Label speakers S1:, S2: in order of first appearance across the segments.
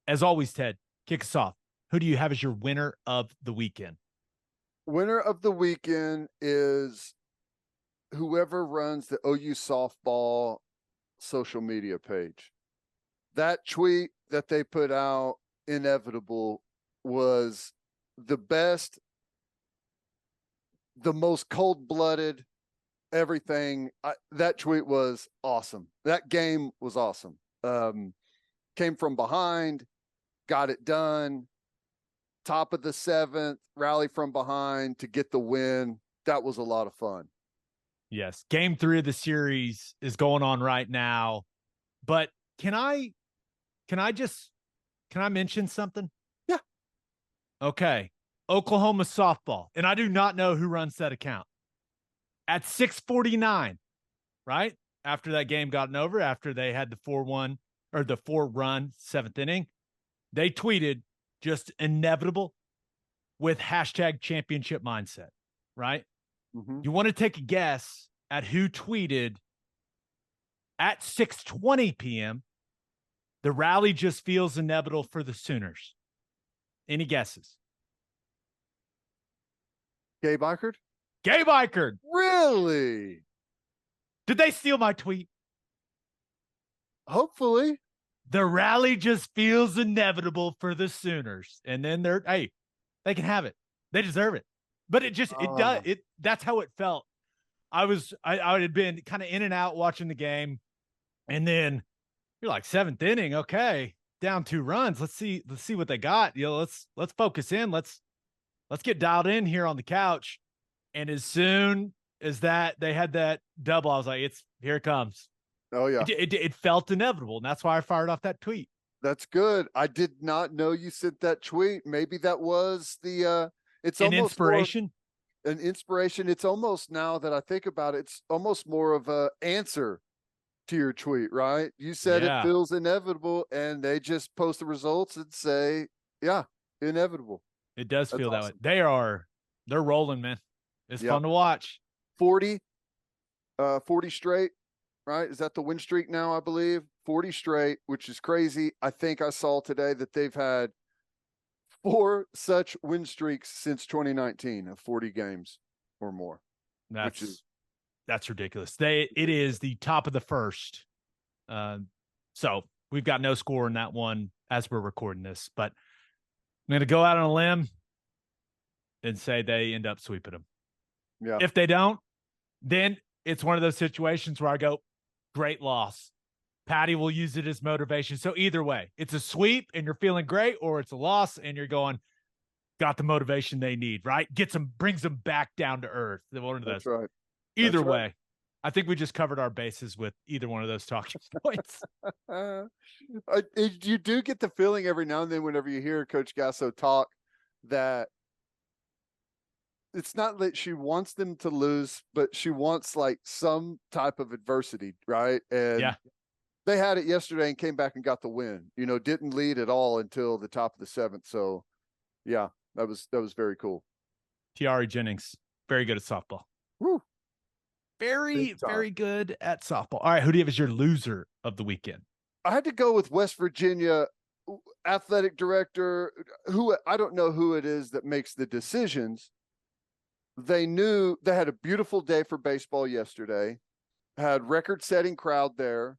S1: As always, Ted, kick us off. Who do you have as your winner of the weekend?
S2: Winner of the weekend is whoever runs the OU softball social media page. That tweet that they put out, inevitable, was the best, the most cold-blooded, everything. That tweet was awesome. That game was awesome. Came from behind, got it done. Top of the seventh, rally from behind to get the win. That was a lot of fun.
S1: Yes. Game 3 of the series is going on right now. But can I mention something?
S2: Yeah.
S1: Okay. Oklahoma softball. And I do not know who runs that account. At 6:49, right? After that game gotten over, after they had the 4-1 or the 4-run 7th inning, they tweeted just inevitable with hashtag championship mindset, right?
S2: Mm-hmm.
S1: You want to take a guess at who tweeted at 6:20 p.m. The rally just feels inevitable for the Sooners. Any guesses?
S2: Gabe Ikard?
S1: Gabe Ikard.
S2: Really?
S1: Did they steal my tweet?
S2: Hopefully.
S1: The rally just feels inevitable for the Sooners. And then they can have it. They deserve it. But it does. That's how it felt. I had been kind of in and out watching the game. And then you're like, 7th inning. Okay. Down 2 runs. Let's see what they got. Let's focus in. Let's get dialed in here on the couch. And as soon as that they had that double, I was like, here it comes.
S2: Oh, yeah.
S1: It felt inevitable, and that's why I fired off that tweet.
S2: That's good. I did not know you sent that tweet. Maybe that was it's
S1: an
S2: almost
S1: inspiration.
S2: An inspiration. It's almost, now that I think about it, it's almost more of a answer to your tweet, right? You said It feels inevitable, and they just post the results and say, yeah, inevitable.
S1: It does feel that way. They're rolling, man. It's fun to watch.
S2: 40 straight. Right? Is that the win streak now, I believe? 40 straight, which is crazy. I think I saw today that they've had 4 such win streaks since 2019 of 40 games or more.
S1: That's ridiculous. It is the top of the first. So we've got no score in that one as we're recording this, but I'm going to go out on a limb and say they end up sweeping them.
S2: Yeah.
S1: If they don't, then it's one of those situations where I go, great loss. Patty will use it as motivation. So either way, it's a sweep and you're feeling great, or it's a loss and you're going, got the motivation they need, right? Brings them back down to earth.
S2: That's right.
S1: Either way, I think we just covered our bases with either one of those talking points.
S2: You do get the feeling every now and then whenever you hear Coach Gasso talk that it's not that she wants them to lose, but she wants like some type of adversity, right? And they had it yesterday and came back and got the win. Didn't lead at all until the top of the 7th. So, yeah, that was very cool.
S1: Tiari Jennings, very good at softball.
S2: Woo.
S1: Very good at softball. All right, who do you have as your loser of the weekend?
S2: I had to go with West Virginia athletic director, who I don't know who it is that makes the decisions. They knew they had a beautiful day for baseball yesterday, had record-setting crowd there.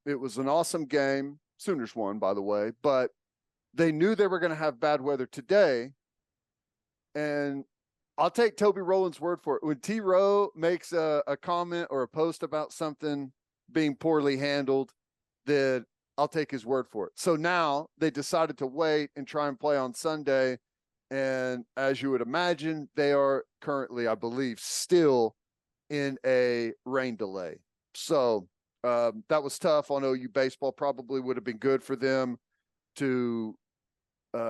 S2: It was an awesome game. Sooners won, by the way, but they knew they were going to have bad weather today. And I'll take Toby Rowland's word for it. When T-Row makes a comment or a post about something being poorly handled, then I'll take his word for it. So now they decided to wait and try and play on Sunday. And as you would imagine, they are currently, I believe, still in a rain delay. So that was tough on OU baseball. Probably would have been good for them to,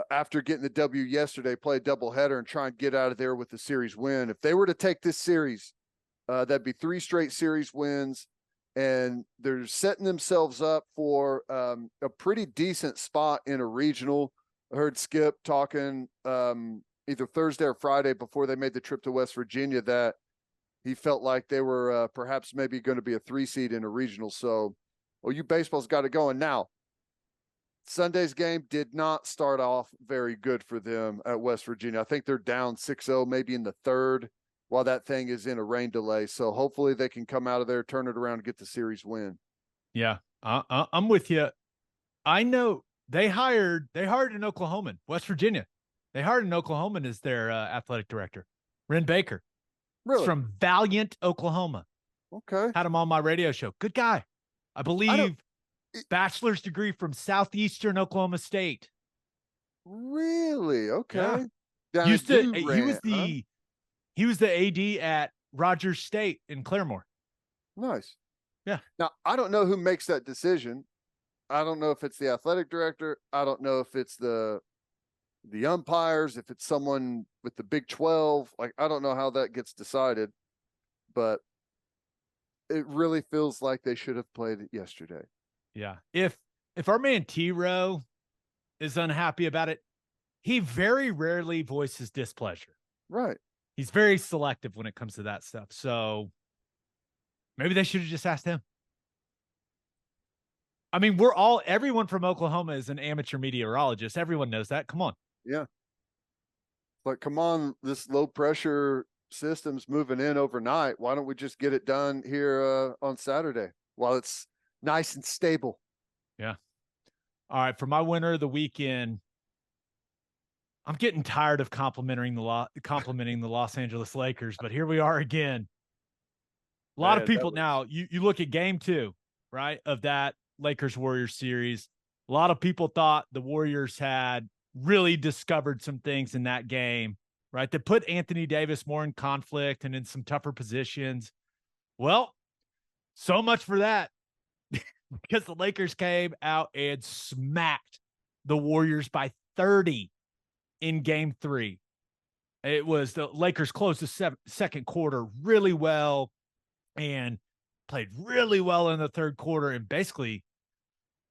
S2: after getting the W yesterday, play a doubleheader and try and get out of there with the series win. If they were to take this series, that'd be 3 straight series wins. And they're setting themselves up for a pretty decent spot in a regional. I heard Skip talking either Thursday or Friday before they made the trip to West Virginia that he felt like they were perhaps maybe going to be a 3 seed in a regional. So OU baseball's got it going. Now, Sunday's game did not start off very good for them at West Virginia. I think they're down 6-0, maybe in the third, while that thing is in a rain delay. So hopefully they can come out of there, turn it around, and get the series win.
S1: Yeah, I'm with you. I know they hired an Oklahoman, West Virginia. They hired an Oklahoman as their athletic director, Ren Baker.
S2: Really?
S1: It's from Valiant, Oklahoma.
S2: Okay.
S1: Had him on my radio show. Good guy. I believe bachelor's degree from Southeastern Oklahoma State.
S2: Really? Okay.
S1: Yeah. He was the AD at Rogers State in Claremore.
S2: Nice.
S1: Yeah.
S2: Now, I don't know who makes that decision. I don't know if it's the athletic director. I don't know if it's the umpires, if it's someone with the Big 12. Like, I don't know how that gets decided, but it really feels like they should have played it yesterday.
S1: Yeah. If our man T-Row is unhappy about it, he very rarely voices displeasure.
S2: Right.
S1: He's very selective when it comes to that stuff. So maybe they should have just asked him. I mean, everyone from Oklahoma is an amateur meteorologist. Everyone knows that. Come on.
S2: Yeah. But come on, this low pressure system's moving in overnight. Why don't we just get it done here on Saturday while it's nice and stable?
S1: Yeah. All right. For my winner of the weekend, I'm getting tired of complimenting the Los Angeles Lakers, but here we are again. A lot of people now, you look at game 2, right, of that Lakers-Warriors series. A lot of people thought the Warriors had really discovered some things in that game, right, that put Anthony Davis more in conflict and in some tougher positions. Well, so much for that, because the Lakers came out and smacked the Warriors by 30 in game 3. It was the Lakers closed the second quarter really well and played really well in the third quarter. And basically,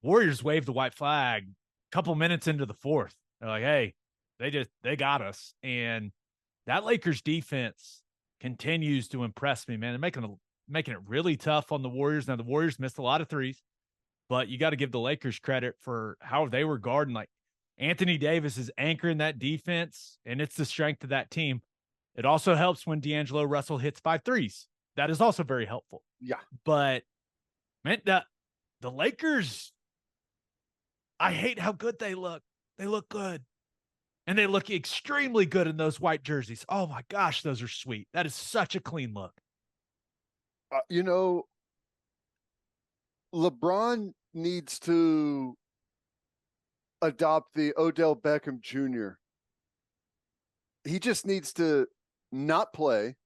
S1: Warriors waved the white flag a couple minutes into the fourth. They're like, hey, they got us. And that Lakers defense continues to impress me, man. They're making it really tough on the Warriors. Now, the Warriors missed a lot of threes, but you got to give the Lakers credit for how they were guarding. Like, Anthony Davis is anchoring that defense, and it's the strength of that team. It also helps when D'Angelo Russell hits 5 threes. That is also very helpful.
S2: Yeah.
S1: But, man, the Lakers, I hate how good they look. They look good. And they look extremely good in those white jerseys. Oh, my gosh, those are sweet. That is such a clean look.
S2: LeBron needs to adopt the Odell Beckham Jr. He just needs to not play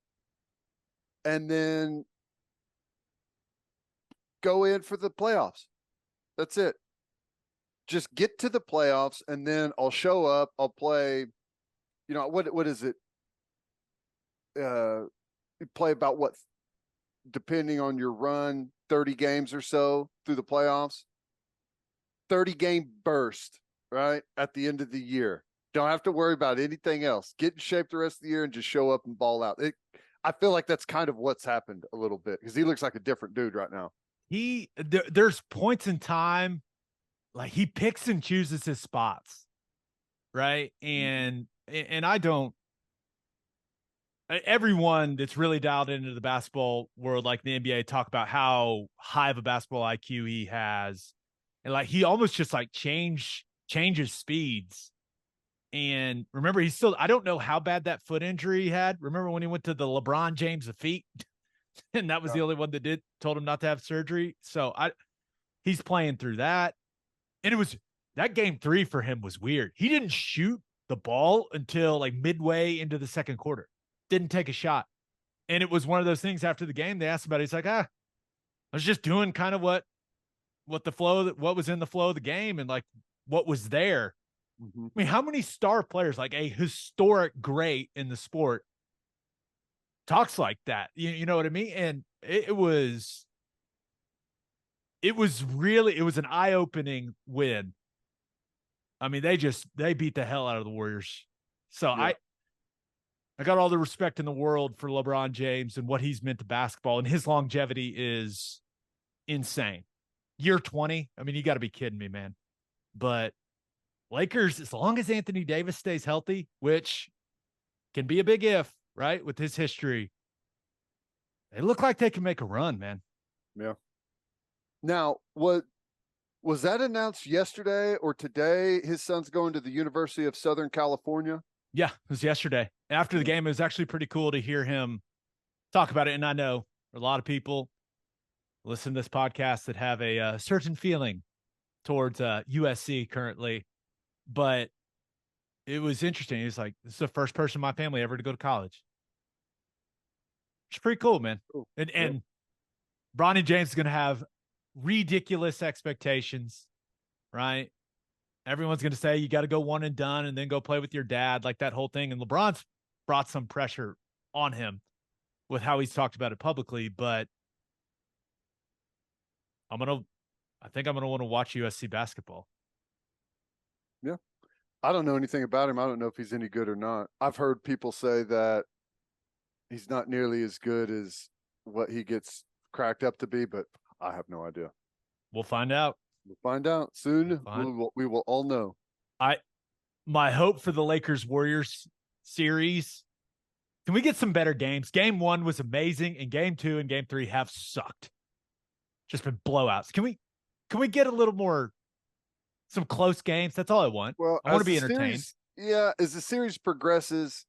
S2: and then go in for the playoffs. That's it. Just get to the playoffs, and then I'll show up. I'll play. What is it? You play about what, depending on your run, 30 games or so through the playoffs. 30-game burst, right, at the end of the year. Don't have to worry about anything else. Get in shape the rest of the year and just show up and ball out. I feel like that's kind of what's happened a little bit, because he looks like a different dude right now.
S1: There's points in time, like, he picks and chooses his spots, right? And I don't. Everyone that's really dialed into the basketball world, like the NBA, talk about how high of a basketball IQ he has. And like, he almost just like changes speeds. And remember, I don't know how bad that foot injury he had. Remember when he went to the LeBron James of feet? And that was the only one that told him not to have surgery. So he's playing through that. And that game 3 for him was weird. He didn't shoot the ball until like midway into the second quarter. Didn't take a shot. And it was one of those things after the game they asked about it. He's like, I was just doing kind of what was in the flow of the game and like what was there. Mm-hmm. I mean, how many star players, like a historic great in the sport, talks like that? You know what I mean? And it was an eye-opening win. I mean, they beat the hell out of the Warriors. So yeah. I got all the respect in the world for LeBron James and what he's meant to basketball, and his longevity is insane. Year 20. I mean, you got to be kidding me, man. But Lakers, as long as Anthony Davis stays healthy, which can be a big if, right, with his history, they look like they can make a run, man.
S2: Yeah. Now, what was that announced yesterday or today? His son's going to the University of Southern California.
S1: Yeah, it was yesterday. After the game, it was actually pretty cool to hear him talk about it. And I know a lot of people listen to this podcast that have a certain feeling towards USC currently, but it was interesting. He's like, this is the first person in my family ever to go to college. It's pretty cool, man.
S2: Cool.
S1: And Bronny James is going to have ridiculous expectations, right? Everyone's going to say you got to go one and done and then go play with your dad, like that whole thing. And LeBron's brought some pressure on him with how he's talked about it publicly, but I think I'm going to want to watch USC basketball.
S2: Yeah. I don't know anything about him. I don't know if he's any good or not. I've heard people say that he's not nearly as good as what he gets cracked up to be, but I have no idea.
S1: We'll find out.
S2: We'll find out soon. We will all know.
S1: My hope for the Lakers Warriors series. Can we get some better games? Game 1 was amazing, and game 2 and game 3 have sucked. Just been blowouts. Can we get a little more, some close games? That's all I want.
S2: Well,
S1: I want to be entertained.
S2: As the series progresses,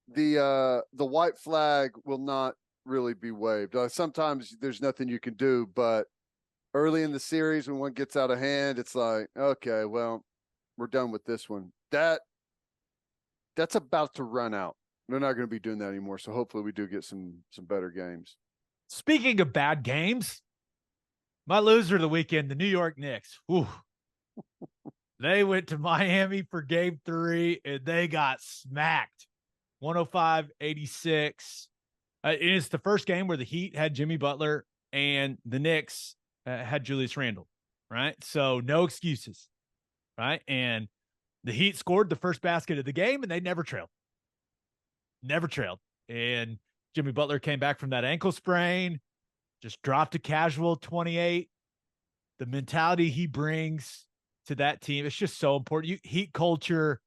S2: the white flag will not really be waved. Sometimes there's nothing you can do, but early in the series when one gets out of hand, it's like, okay, well, we're done with this one. That's about to run out. They're not going to be doing that anymore. So hopefully we do get some better games.
S1: Speaking of bad games, my loser of the weekend, the New York Knicks. Whew. They went to Miami for game 3 and they got smacked. 105-86. It's the first game where the Heat had Jimmy Butler and the Knicks had Julius Randle, right? So no excuses, right? And the Heat scored the first basket of the game and they never trailed. And Jimmy Butler came back from that ankle sprain, just dropped a casual 28. The mentality he brings to that team, it's just so important. Heat culture,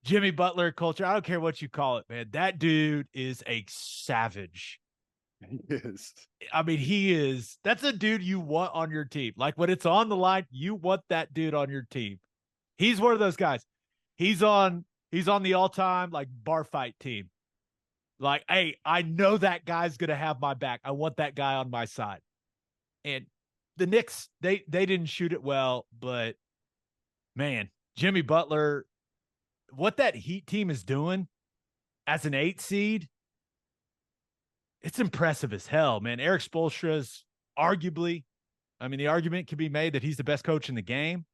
S1: Jimmy Butler culture, I don't care what you call it, man. That dude is a savage.
S2: He is.
S1: I mean, that's a dude you want on your team. Like when it's on the line, you want that dude on your team. He's one of those guys. He's on the all-time like bar fight team. Like, hey, I know that guy's going to have my back. I want that guy on my side. And the Knicks, they didn't shoot it well, but man, Jimmy Butler, what that Heat team is doing as an 8 seed, it's impressive as hell, man. Eric Spoelstra's arguably, I mean, the argument can be made that he's the best coach in the game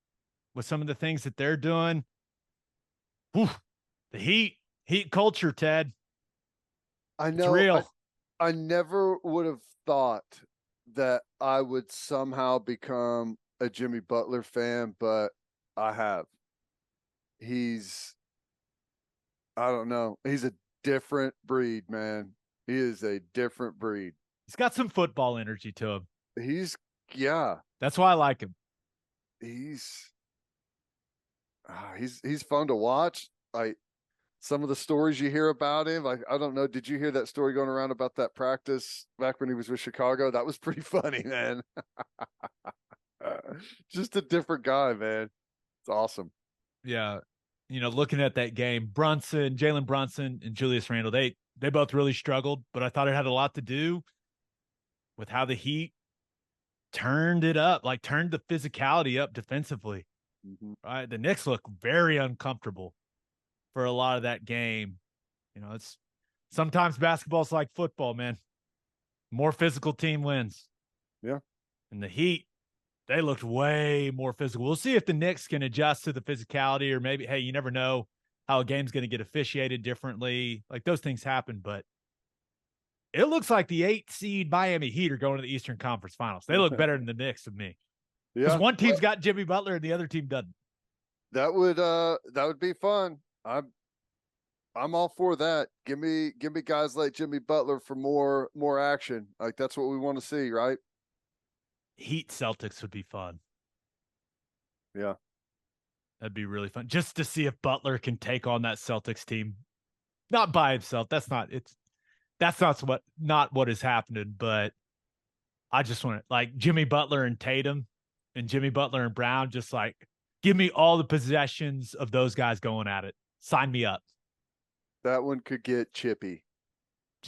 S1: with some of the things that they're doing. Whew, the Heat culture, Ted.
S2: I know.
S1: It's real.
S2: I never would have thought that I would somehow become a Jimmy Butler fan, but I have. I don't know. He's a different breed, man. He is a different breed.
S1: He's got some football energy to him.
S2: Yeah.
S1: That's why I like him.
S2: He's fun to watch. Some of the stories you hear about him, I don't know. Did you hear that story going around about that practice back when he was with Chicago? That was pretty funny, man. Just a different guy, man. It's awesome.
S1: Yeah. Looking at that game, Jalen Brunson and Julius Randle, they both really struggled, but I thought it had a lot to do with how the Heat turned it up, like turned the physicality up defensively. Mm-hmm. Right. The Knicks look very uncomfortable for a lot of that game. It's sometimes basketball's like football, man. More physical team wins.
S2: Yeah.
S1: And the Heat, they looked way more physical. We'll see if the Knicks can adjust to the physicality, or maybe, hey, you never know how a game's going to get officiated differently. Like those things happen, but it looks like the 8 seed Miami Heat are going to the Eastern Conference Finals. They look better than the Knicks to me. Because one team's got Jimmy Butler and the other team doesn't.
S2: That would be fun. I'm all for that. Give me guys like Jimmy Butler for more action. Like that's what we want to see, right?
S1: Heat Celtics would be fun.
S2: Yeah.
S1: That'd be really fun just to see if Butler can take on that Celtics team. Not by himself. Not what is happening, but I just want it like Jimmy Butler and Tatum and Jimmy Butler and Brown, just like give me all the possessions of those guys going at it. Sign me up.
S2: That one could get chippy.